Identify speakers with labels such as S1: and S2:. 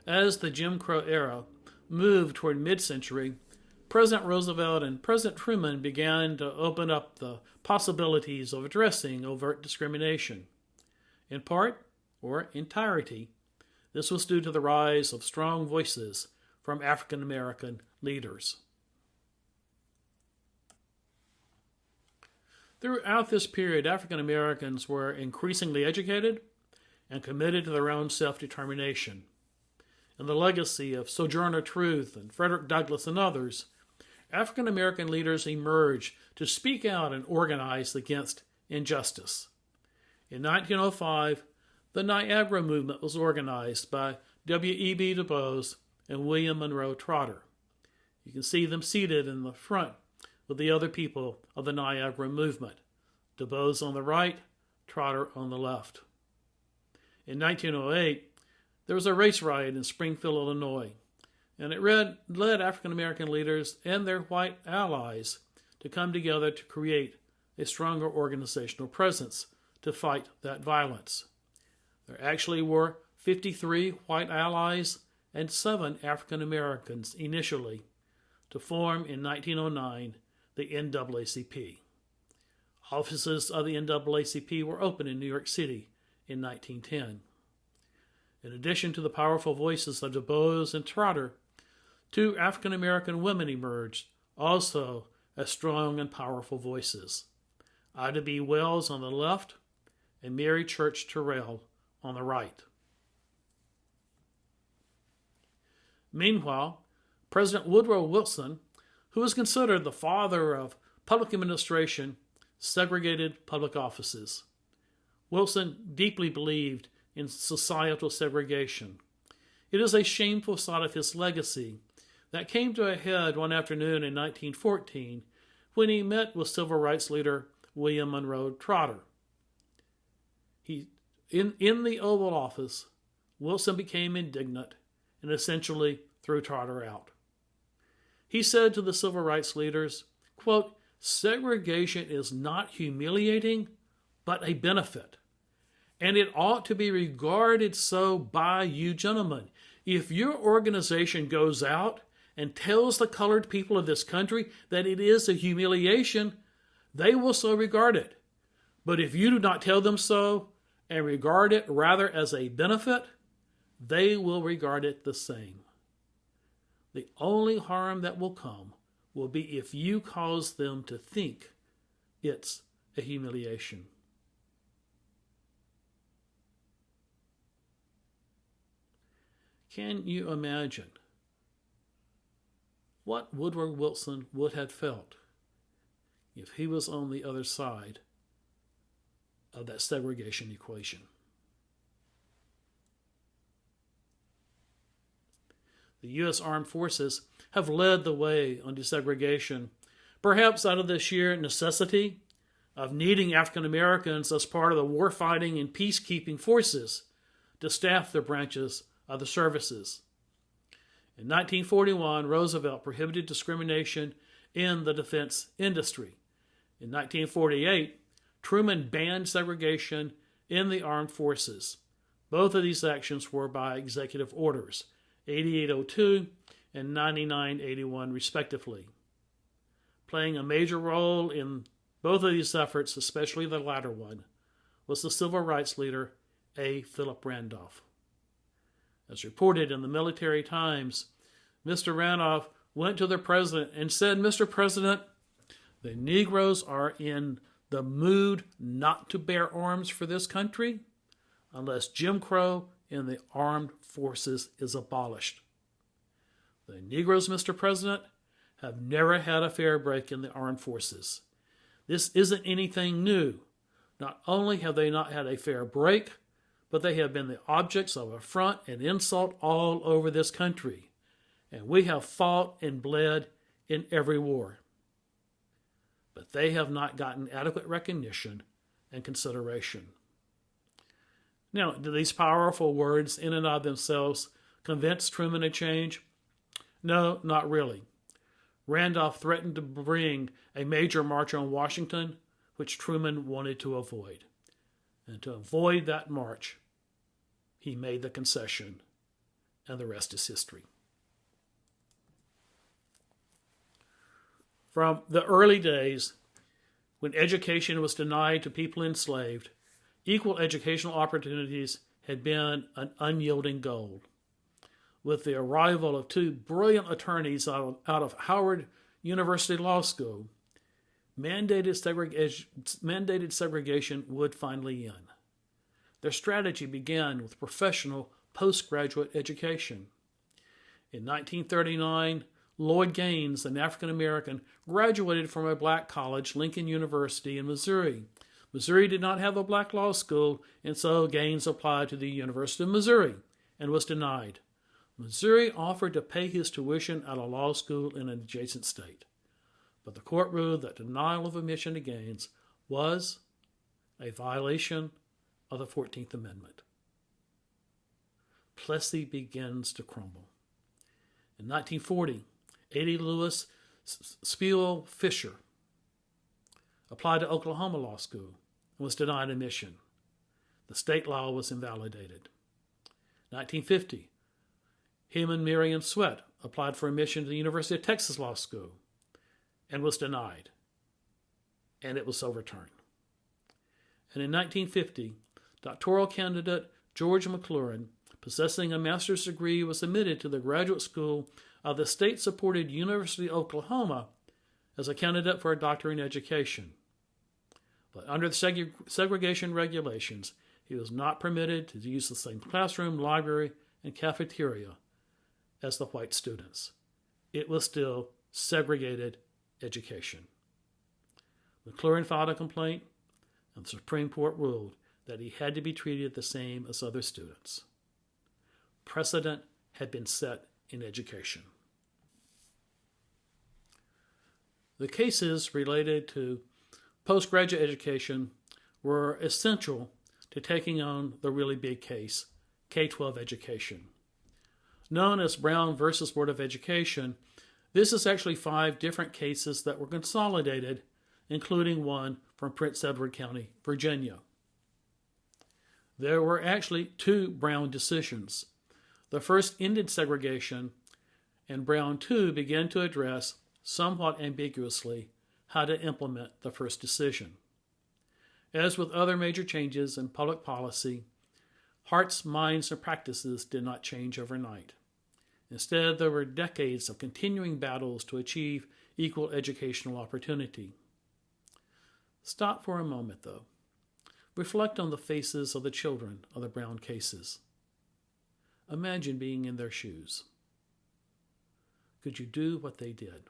S1: As the Jim Crow era moved toward mid-century, President Roosevelt and President Truman began to open up the possibilities of addressing overt discrimination. In part, or entirety, this was due to the rise of strong voices from African American leaders. Throughout this period, African Americans were increasingly educated and committed to their own self-determination. In the legacy of Sojourner Truth and Frederick Douglass and others, African American leaders emerged to speak out and organize against injustice. In 1905, the Niagara Movement was organized by W.E.B. Du Bois and William Monroe Trotter. You can see them seated in the front with the other people of the Niagara Movement, Du Bois on the right, Trotter on the left. In 1908, there was a race riot in Springfield, Illinois, and it led African American leaders and their white allies to come together to create a stronger organizational presence to fight that violence. There actually were 53 white allies and 7 African Americans initially to form in 1909 the NAACP. Offices of the NAACP were opened in New York City in 1910. In addition to the powerful voices of Du Bois and Trotter, 2 African American women emerged, also as strong and powerful voices. Ida B. Wells on the left and Mary Church Terrell on the right. Meanwhile, President Woodrow Wilson, who was considered the father of public administration, segregated public offices. Wilson deeply believed in societal segregation. It is a shameful side of his legacy that came to a head one afternoon in 1914 when he met with civil rights leader William Monroe Trotter. In the Oval Office, Wilson became indignant and essentially threw Trotter out. He said to the civil rights leaders, quote, "Segregation is not humiliating, but a benefit. And it ought to be regarded so by you gentlemen. If your organization goes out and tells the colored people of this country that it is a humiliation, they will so regard it. But if you do not tell them so and regard it rather as a benefit, they will regard it the same. The only harm that will come will be if you cause them to think it's a humiliation." Can you imagine what Woodrow Wilson would have felt if he was on the other side of that segregation equation? The U.S. Armed Forces have led the way on desegregation, perhaps out of the sheer necessity of needing African Americans as part of the warfighting and peacekeeping forces to staff their branches of the services. In 1941, Roosevelt prohibited discrimination in the defense industry. In 1948, Truman banned segregation in the armed forces. Both of these actions were by executive orders, 8802 and 9981 respectively. Playing a major role in both of these efforts, especially the latter one, was the civil rights leader A. Philip Randolph. As reported in the Military Times, Mr. Randolph went to the president and said, "Mr. President, the Negroes are in the mood not to bear arms for this country unless Jim Crow in the armed forces is abolished. The Negroes, Mr. President, have never had a fair break in the armed forces. This isn't anything new. Not only have they not had a fair break, but they have been the objects of affront and insult all over this country, and we have fought and bled in every war. But they have not gotten adequate recognition and consideration." Now, do these powerful words in and of themselves convince Truman to change? No, not really. Randolph threatened to bring a major march on Washington, which Truman wanted to avoid. And to avoid that march, he made the concession. and the rest is history. From the early days, when education was denied to people enslaved, equal educational opportunities had been an unyielding goal. With the arrival of two brilliant attorneys out of Howard University Law School, mandated segregation would finally end. Their strategy began with professional postgraduate education. In 1939, Lloyd Gaines, an African American, graduated from a black college, Lincoln University in Missouri. Missouri did not have a black law school, and so Gaines applied to the University of Missouri and was denied. Missouri offered to pay his tuition at a law school in an adjacent state, but the court ruled that denial of admission to Gaines was a violation of the 14th Amendment. Plessy begins to crumble. In 1940, A.D. Lewis Spiel Fisher applied to Oklahoma Law School and was denied admission. The state law was invalidated. 1950, him and Miriam Sweat applied for admission to the University of Texas Law School and was denied, and it was overturned. And in 1950, doctoral candidate George McLaurin, possessing a master's degree, was admitted to the graduate school of the state-supported University of Oklahoma as a candidate for a doctorate in education. But under the segregation regulations, he was not permitted to use the same classroom, library, and cafeteria as the white students. It was still segregated education. McLaurin filed a complaint, and the Supreme Court ruled that he had to be treated the same as other students. Precedent had been set in education. The cases related to postgraduate education were essential to taking on the really big case, K-12 education. Known as Brown versus Board of Education, this is actually 5 different cases that were consolidated, including one from Prince Edward County, Virginia. There were actually 2 Brown decisions. The first ended segregation, and Brown 2 began to address, somewhat ambiguously, how to implement the first decision. As with other major changes in public policy, hearts, minds, and practices did not change overnight. Instead, there were decades of continuing battles to achieve equal educational opportunity. Stop for a moment, though. Reflect on the faces of the children of the Brown cases. Imagine being in their shoes. Could you do what they did?